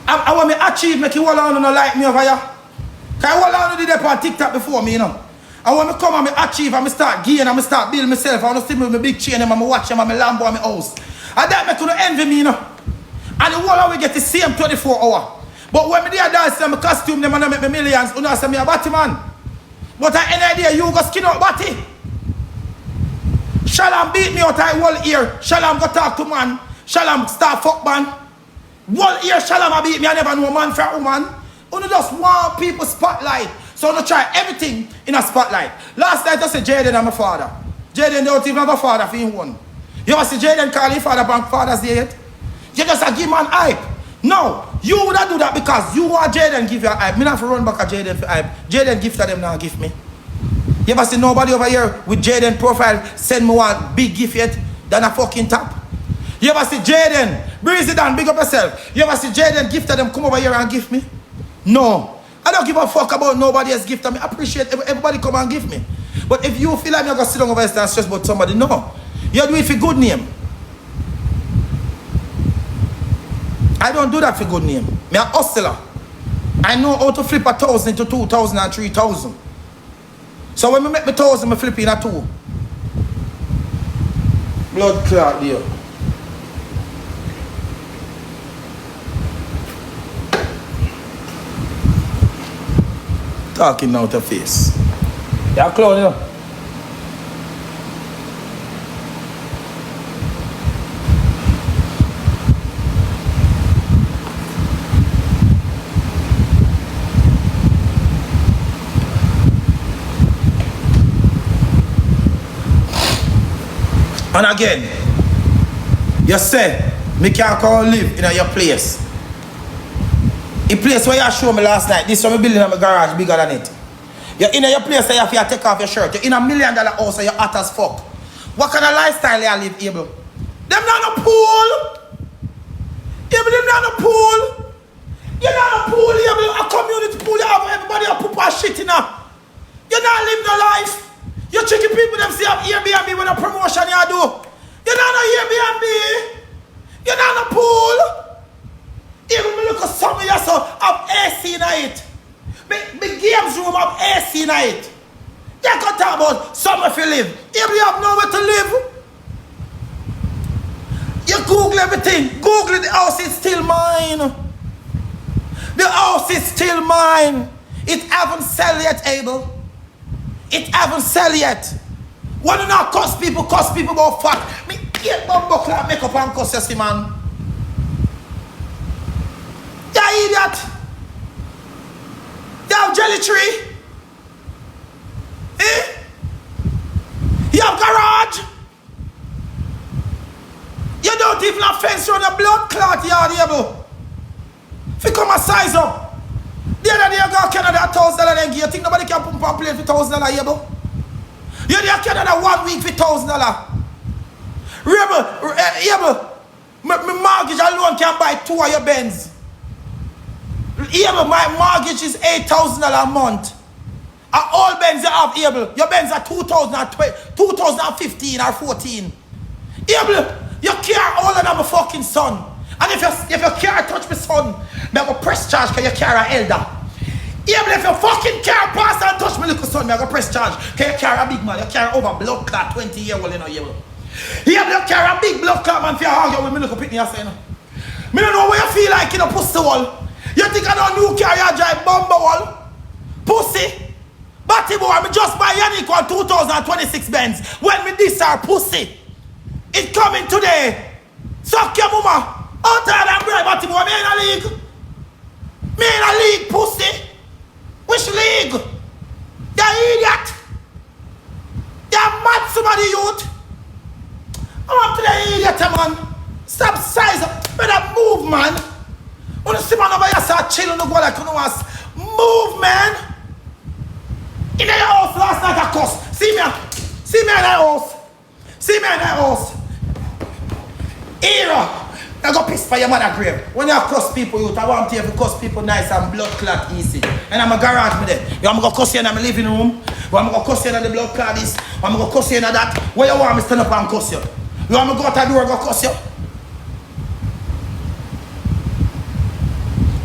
I want me achieve, make you all on no like me over here. Cause all on did that on TikTok before me, you know. And when me come and me achieve and me start gain and me start build myself, I want to see me with my big chain and my watch and my Lambo and my house. And that make you envy me, you know. And the whole of we get the same 24 hours. But when me there dance and my costume, them and I make me millions, you know, say me a batty man. But at any idea, you go skin out batty. Shalom beat me out of whole ear. Shalom go talk to man. Shalom start fuck man. Whole ear Shalom a beat me, I never know man for a woman. You just want people spotlight. So you try everything in a spotlight. Last night I said Jaden and my father. Jaden don't even have a father for him one. You ever see Jaden call his father Bank Father's Day yet? You just give man hype. No, you would not do that because you want Jaden give you a hype. Me not have to run back at Jaden for hype. Jaden gifted them now give me. You ever see nobody over here with Jaden profile send me one big gift yet than a fucking tap? You ever see Jaden, breeze it down, big up yourself. You ever see Jaden gifted them come over here and give me? No. I don't give a fuck about nobody else gift me. I appreciate everybody come and give me. But if you feel like you're going to sit down over here and stress about somebody, no. You do it for good name. I don't do that for good name. Me a hustler. I know how to flip 1,000 into 2,000 and 3,000. So when I make me 1,000, I flip in a 2. Blood clot there. Talking now to face. Yeah, clown, you know. And again, you say, me can't come live in your place. The place where you showed me last night, this one building in my garage bigger than it. You're in your place where you have to take off your shirt. You're in $1 million house and you're hot as fuck. What kind of lifestyle you live, Abel? Them not no pool. Abel, them not no pool. You're not no pool, Abel. A community pool, you have everybody a poop and shit in there. You're not living no life. You're tricking people them see have Airbnb with a promotion you do. You're not no Airbnb. You're not no pool. Even me look at some of you so have AC in it. Me games room have AC in it. You can talk about somewhere to live. If you have nowhere to live, you Google everything. Google the house is still mine. The house is still mine. It haven't sell yet, Abel. It haven't sell yet. When you not cuss people about fuck. Me get bumbo clap makeup and cuss you see, man. You idiot. You have jelly tree. Eh? You have garage. You don't even have fence around a blood clot yard, Abel. If you come and size up. The other day you go to Canada $1,000 then give. You think nobody can pump and play for $1,000, Abel? You're there Canada 1 week for $1,000. Remember, Abel, my mortgage alone can buy 2 of your Benz. Abel, my mortgage is $8,000 a month. And all Benz you have, Abel, your Benz are 2015 or 14. Abel, your car older than my fucking son. And if your car touch my son, I go press charge because your car are elder. Abel, if your fucking car pass and touch my little son, I go press charge because your car a big man. Your car over blood clot 20-year-old, you know, Abel. Abel, your car a big blood clot man for your argue with me little pitney, you say, you know. Me don't know what you feel like in a pussy wall. You think I know new car you drive bumble wall? Pussy. Batty boy, I just buy Yannick one 2026 Benz. When me this are pussy. It coming today. Suck your mama. Out there and bribe Batty boy. Me in a league. Me in a league, pussy. Which league? You idiot. You mad somebody youth. I'm up to the idiot, man. Stop size up. Better move, man. When you see man over here start chilling, no go like you know what? Move, man. In your house last night I cuss. See me in that house. See me in that house. Era. I go piss for your mother grave. When you cuss people, you I want you to cuss people nice and blood clot easy. And I'm a garage me there. You want me to cuss you in my living room? You want me to cuss you in the blood clot this? You want me to cuss you in that? Where you want me to stand up and cuss you? You want me to go out the door and go cuss you?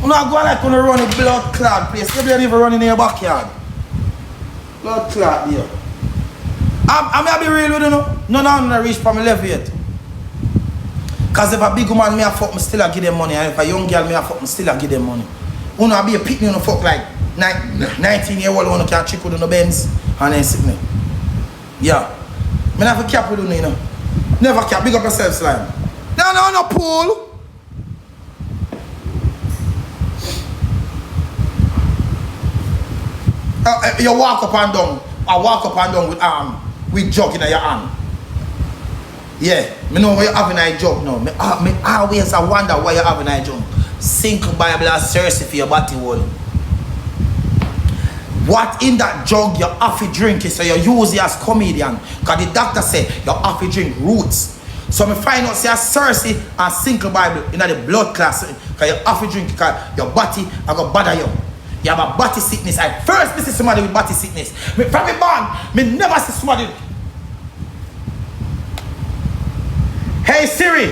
You not go like when you run a blood clot place. You don't even run in your backyard. Blood clot there. I'm be real with you, no? None of them reach for my level yet. Because if a big woman me a fuck, me still a give them money. And if a young girl me a fuck, me still a give them money. You know, be a picnic, you know, fuck like 19-year-old one who can trick with the Benz and then sit me. Yeah. Me never cap with you know. Never cap. Big up yourself, slime. No pool. You walk up and down. I walk up and down with jug in your hand. Yeah, me know what you have in a jug now. Me always I wonder why you have in a jug. Sink Bible and Cersei for your body wall. What in that jug you have to drink is so you use it as comedian. Because the doctor said you have to drink roots. So me find out say Cersei and Sink Bible in the blood class. Because you have to drink because your body I go bother you. You have a body sickness. I first see somebody with body sickness. From me born, me never see somebody. Hey Siri.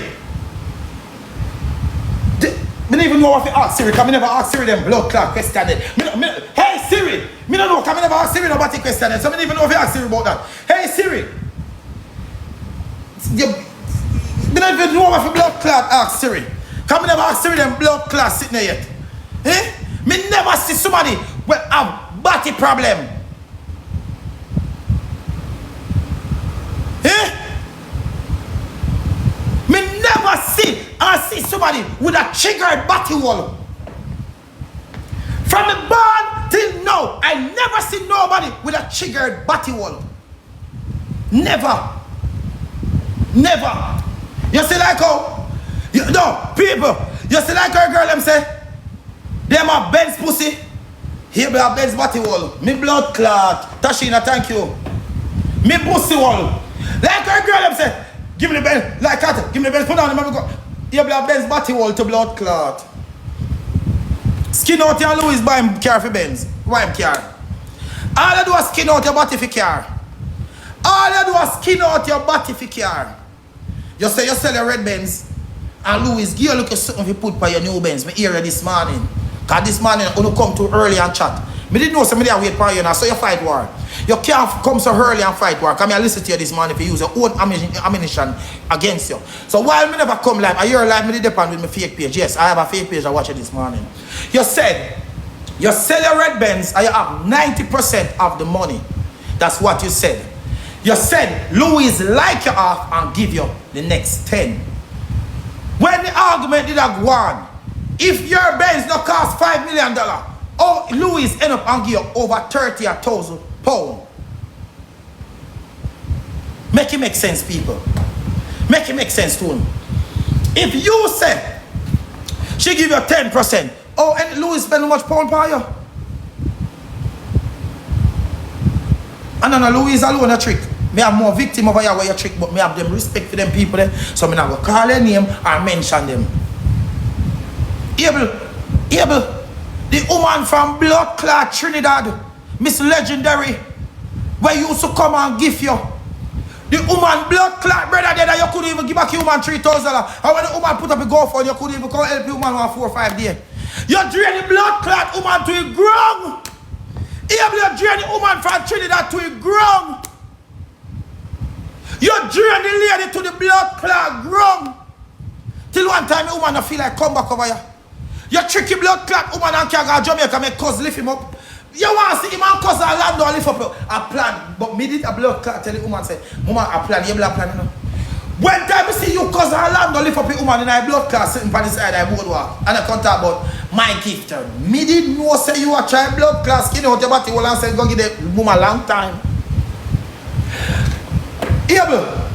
Me don't even know what to ask Siri, because I never ask Siri them blood clot question. Hey Siri. Me don't know, because I never ask Siri no body question. So I don't even know if I ask Siri about that. Hey Siri. Me don't even know what to blood clot ask Siri. Because I never ask Siri them blood clot sitting there yet. Eh? Me never see somebody with a body problem. Eh? Me never see somebody with a triggered body wall. From the born till now, I never see nobody with a triggered body wall. Never. Never. You see like how, no, people, you see like how a girl them say, them a Ben's pussy. Here be a Ben's body wall. Me blood clot. Tashina, thank you. Me pussy wall. Like her girl, them say, give me the Benz. Like that. Give me the Benz. Put on the go. Here be a Ben's body wall to blood clot. Skin out your Louis buy him car for Benz. Why him car? All you do is skin out your body for car. All you do is skin out your body for car. You say you sell your red Benz. And Louis, give you a look at something you put by your new Benz. Me hear this morning. Because this morning, when you come too early and chat, me didn't know somebody wait for you now, so you fight war. You can't come so early and fight war. Come here, listen to you this morning if you use your own ammunition against you. So while me never come live, I hear live, me did depend with my fake page. Yes, I have a fake page I watch it this morning. You said, you sell your red Benz and you have 90% of the money. That's what you said. You said, Louis like you off and give you the next 10. When the argument did have won, if your Benz no cost $5 million, oh, Louis end up and give you over 30,000 pounds. Make it make sense, people. Make it make sense to him. If you say she give you 10%, oh, and Louis spend how much pound per you? And then Louis alone a trick. Me have more victim over here where you trick, but me have them respect for them people there. So me not go call their name or mention them. Able, the woman from blood clot Trinidad, Miss Legendary, where you used to come and give you. The woman blood clot brother there that you couldn't even give back a woman $3,000. And when the woman put up a GoFundMe, you couldn't even come help the woman 4 or 5 days. You drain the blood clot woman to a ground. Able, you drain the woman from Trinidad to a ground. You drain the lady to the blood clot ground. Till one time the woman feel like come back over here. You tricky blood clot woman and can't go to Jamaica, make cuz lift him up. You want to see him and cuz Orlando and lift up a plan. But me did a blood clot tell the woman say, Mama, a plan, you have a plan, you know. When time I see you cuz Orlando lift up a woman in a blood clot sitting on the side of the boardwalk. And I can't talk about my gift. Me didn't know say you are trying blood clot skin out your body and say go give the woman a long time. Able.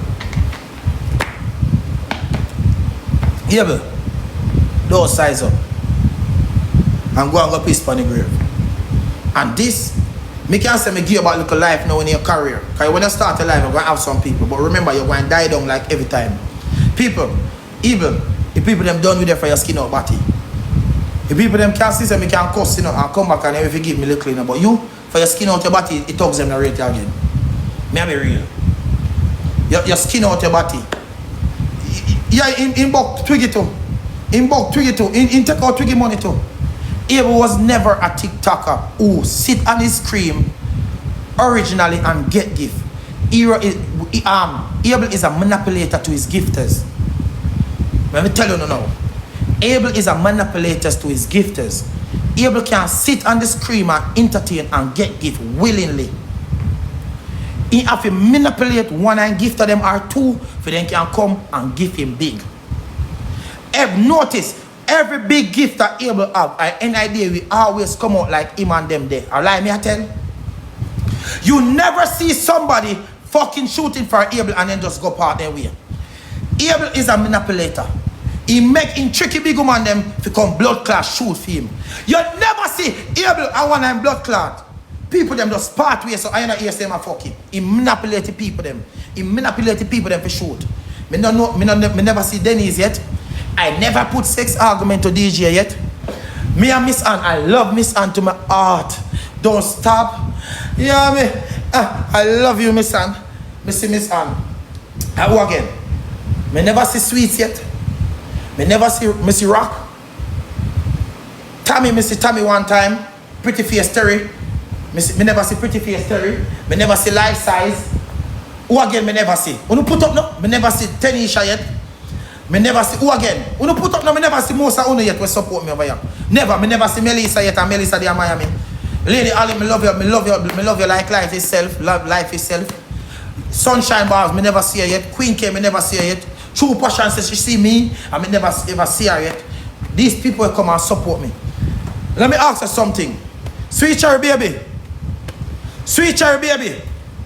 Don't size up. And go piss on the grave. And this, me can't say me give you about little life now in your career. Because when you start a life, you're going to have some people. But remember, you're going to die down like every time. People, evil, the people them done with them for your skin out body. The people them can't see me can cuss and come back and if you give me a little cleaner. But you, for your skin out your body, it tugs them the rate again. Me I be real. Your skin out your body. Yeah, in buck twiggy too. In buck twiggy too. In take out twiggy money too. Abel was never a TikToker who sit on his screen originally and get gift. Abel is a manipulator to his gifters. Let me tell you now. Abel is a manipulator to his gifters. Abel can sit on the screen and entertain and get gift willingly. He have to manipulate one and gift to them or two for them can come and give him big. Notice every big gift that Abel have, any idea we always come out like him and them there. Allow me I tell. You never see somebody fucking shooting for Abel and then just go part their way. Abel is a manipulator. He make him tricky big woman them to come blood clot shoot for him. You never see Abel and one and blood clot. People them just part way so I not hear them a fucking. He manipulate the people them. He manipulate the people them for shoot. Me never see Denise yet. I never put sex argument to DJ yet. Me and Miss Ann, I love Miss Ann to my heart. Don't stop. You know me? I love you, Miss Ann. Me see Miss Ann. Who again? Me never see Sweets yet. Me never see Missy Rock. Tammy, me see Tammy one time. Pretty Face Terry. Me never see Pretty Face Terry. Me never see Life Size. Who again me never see? Who put up no? Me never see Tenisha yet. Me never see who again? Who put up no? Me never see Mosa Uno yet. We support me over here. Never. Me never see Melissa yet. And Melissa they are Miami. Lady Ali, me love you. Me love you. Me love you like life itself. Love life itself. Sunshine Bars, me never see her yet. Queen K, me never see her yet. True Passion says she see me, and me never ever see her yet. These people will come and support me. Let me ask you something. Sweet Cherry Baby. Sweet Cherry Baby.